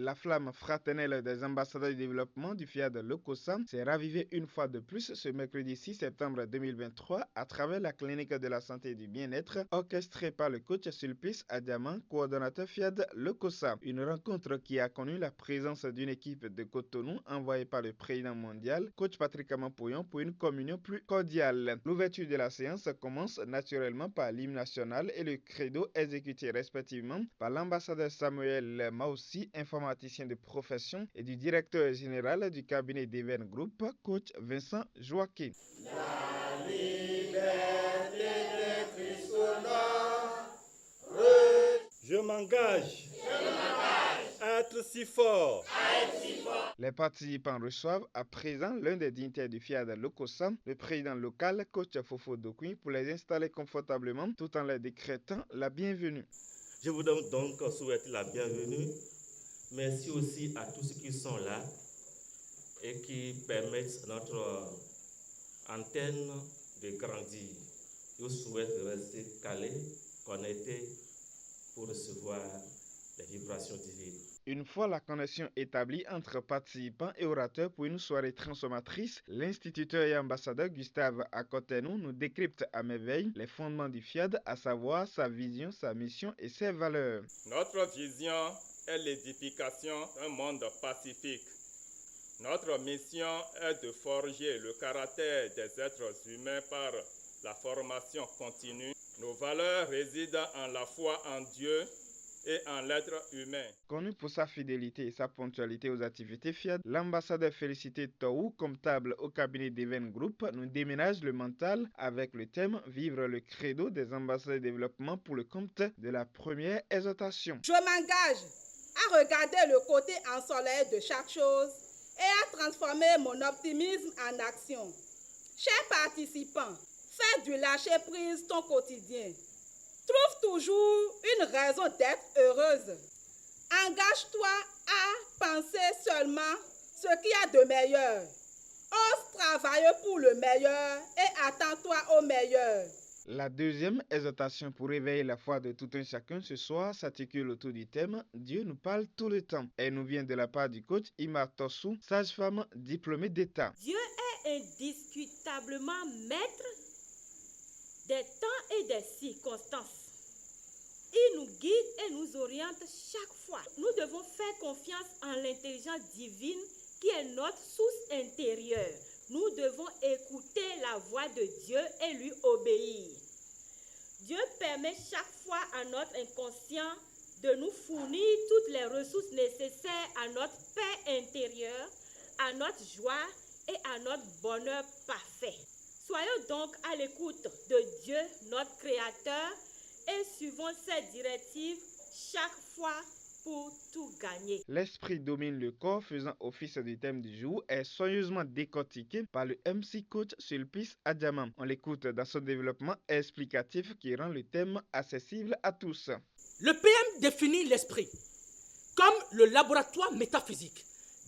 La flamme fraternelle des ambassadeurs du développement du FIAD Lokossa s'est ravivée une fois de plus ce mercredi 6 septembre 2023 à travers la clinique de la santé et du bien-être orchestrée par le coach Sulpice Adiaman, coordonnateur FIAD Lokossa. Une rencontre qui a connu la présence d'une équipe de Cotonou envoyée par le président mondial, coach Patrick Amapoyon, pour une communion plus cordiale. L'ouverture de la séance commence naturellement par l'hymne national et le credo exécuté respectivement par l'ambassadeur Samuel Maussi, informaticien de profession, et du directeur général du cabinet d'Even Group, coach Vincent Joaquin. La liberté de Christ Je m'engage à être si fort. Les participants reçoivent à présent l'un des dignitaires du FIAD Lokossa, le président local, coach Fofo Dokui, pour les installer confortablement tout en leur décrétant la bienvenue. Je vous donne donc souhaiter la bienvenue. Merci aussi à tous ceux qui sont là et qui permettent notre antenne de grandir. Je souhaite rester calé, connecté pour recevoir les vibrations divines. Une fois la connexion établie entre participants et orateurs pour une soirée transformatrice, l'instituteur et ambassadeur Gustave Akotenou nous décrypte à merveille les fondements du FIAD, à savoir sa vision, sa mission et ses valeurs. Notre vision est l'édification d'un monde pacifique. Notre mission est de forger le caractère des êtres humains par la formation continue. Nos valeurs résident en la foi en Dieu et en l'être humain. Connu pour sa fidélité et sa ponctualité aux activités FIAD, l'ambassadeur Félicité Taou, comptable au cabinet d'Even Group, nous déménage le mental avec le thème « Vivre le credo des ambassadeurs de développement pour le compte de la première exhortation ». Je m'engage à regarder le côté ensoleillé de chaque chose et à transformer mon optimisme en action. Chers participants, fais du lâcher-prise ton quotidien. Trouve toujours une raison d'être heureuse. Engage-toi à penser seulement ce qu'il y a de meilleur. Ose travailler pour le meilleur et attends-toi au meilleur. La deuxième exhortation pour réveiller la foi de tout un chacun ce soir s'articule autour du thème « Dieu nous parle tout le temps ». Elle nous vient de la part du coach Ima Tossou, sage-femme diplômée d'État. Dieu est indiscutablement maître des temps et des circonstances. Il nous guide et nous oriente chaque fois. Nous devons faire confiance en l'intelligence divine qui est notre source intérieure. Nous devons écouter la voix de Dieu et lui obéir. Dieu permet chaque fois à notre inconscient de nous fournir toutes les ressources nécessaires à notre paix intérieure, à notre joie et à notre bonheur parfait. Soyons donc à l'écoute de Dieu, notre Créateur, et suivons ses directives chaque fois pour tout gagner. L'esprit domine le corps, faisant office du thème du jour, est soigneusement décortiqué par le MC coach Sulpice Adiaman. On l'écoute dans son développement explicatif qui rend le thème accessible à tous. Le PM définit l'esprit comme le laboratoire métaphysique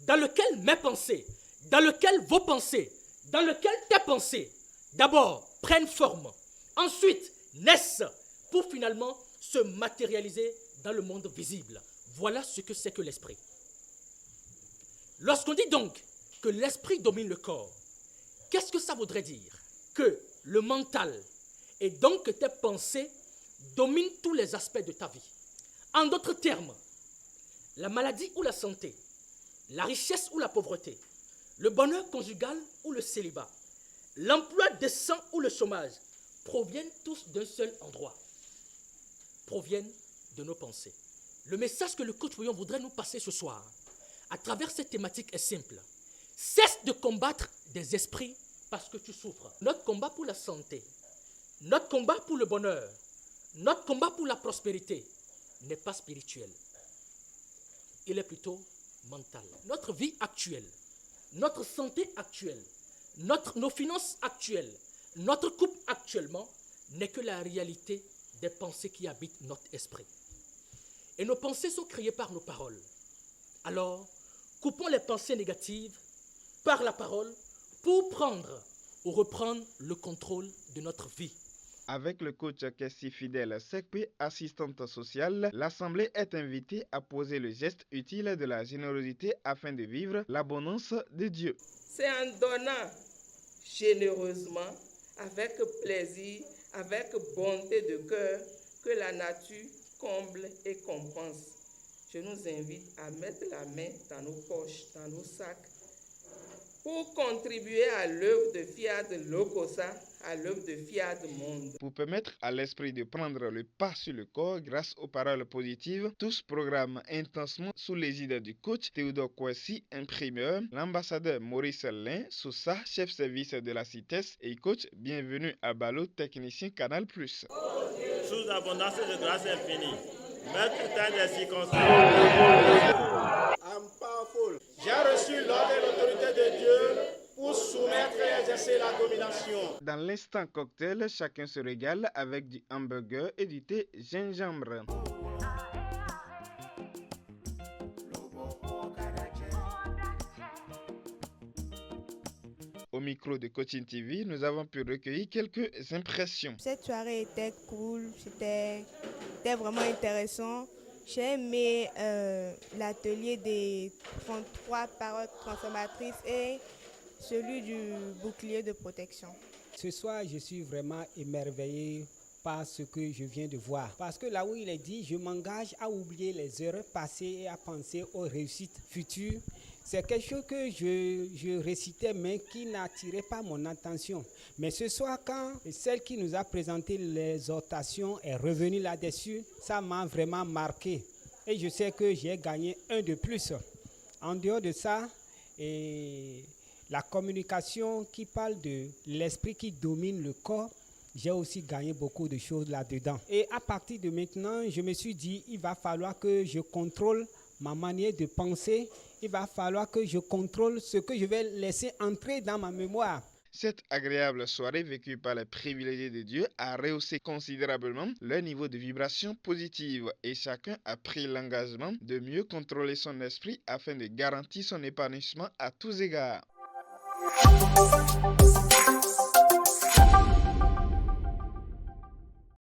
dans lequel mes pensées, dans lequel vos pensées, dans lequel tes pensées, d'abord prennent forme, ensuite naissent pour finalement se matérialiser dans le monde visible. Voilà ce que c'est que l'esprit. Lorsqu'on dit donc que l'esprit domine le corps, qu'est-ce que ça voudrait dire? Que le mental et donc que tes pensées dominent tous les aspects de ta vie. En d'autres termes, la maladie ou la santé, la richesse ou la pauvreté, le bonheur conjugal ou le célibat, l'emploi décent ou le chômage, proviennent tous d'un seul endroit, proviennent de nos pensées. Le message que le coach Bouillon voudrait nous passer ce soir, à travers cette thématique est simple. Cesse de combattre des esprits parce que tu souffres. Notre combat pour la santé, notre combat pour le bonheur, notre combat pour la prospérité n'est pas spirituel. Il est plutôt mental. Notre vie actuelle, notre santé actuelle, nos finances actuelles, notre couple actuellement n'est que la réalité des pensées qui habitent notre esprit. Et nos pensées sont créées par nos paroles. Alors, coupons les pensées négatives par la parole pour prendre ou reprendre le contrôle de notre vie. Avec le coach Kessi Fidèle Sekpe, assistante sociale, l'Assemblée est invitée à poser le geste utile de la générosité afin de vivre l'abondance de Dieu. C'est en donnant généreusement, avec plaisir, avec bonté de cœur, que la nature comble et compense. Je nous invite à mettre la main dans nos poches, dans nos sacs, pour contribuer à l'œuvre de FIAD Lokossa, à l'œuvre de FIAD Monde. Pour permettre à l'esprit de prendre le pas sur le corps grâce aux paroles positives, tous programment intensement sous l'égide du coach Théodore Kwesi, imprimeur, l'ambassadeur Maurice Lin, Sousa, chef service de la CITES et coach Bienvenue à Balo, technicien Canal+. Sous abondance de grâce infinie, maître temps des circonstances. I'm powerful. J'ai reçu l'ordre et l'autorité de Dieu pour soumettre et exercer la domination. Dans l'instant cocktail, chacun se régale avec du hamburger et du thé gingembre. Au micro de Coaching TV, nous avons pu recueillir quelques impressions. Cette soirée était cool, c'était vraiment intéressant. J'ai aimé l'atelier des 33 paroles transformatrices et celui du bouclier de protection. Ce soir, je suis vraiment émerveillé par ce que je viens de voir. Parce que là où il est dit, je m'engage à oublier les erreurs passées et à penser aux réussites futures. C'est quelque chose que je récitais mais qui n'attirait pas mon attention. Mais ce soir, quand celle qui nous a présenté l'exhortation est revenue là-dessus, ça m'a vraiment marqué. Et je sais que j'ai gagné un de plus. En dehors de ça, et la communication qui parle de l'esprit qui domine le corps, j'ai aussi gagné beaucoup de choses là-dedans. Et à partir de maintenant, je me suis dit, il va falloir que je contrôle ma manière de penser. Il va falloir que je contrôle ce que je vais laisser entrer dans ma mémoire. Cette agréable soirée vécue par les privilégiés de Dieu a rehaussé considérablement leur niveau de vibration positive et chacun a pris l'engagement de mieux contrôler son esprit afin de garantir son épanouissement à tous égards.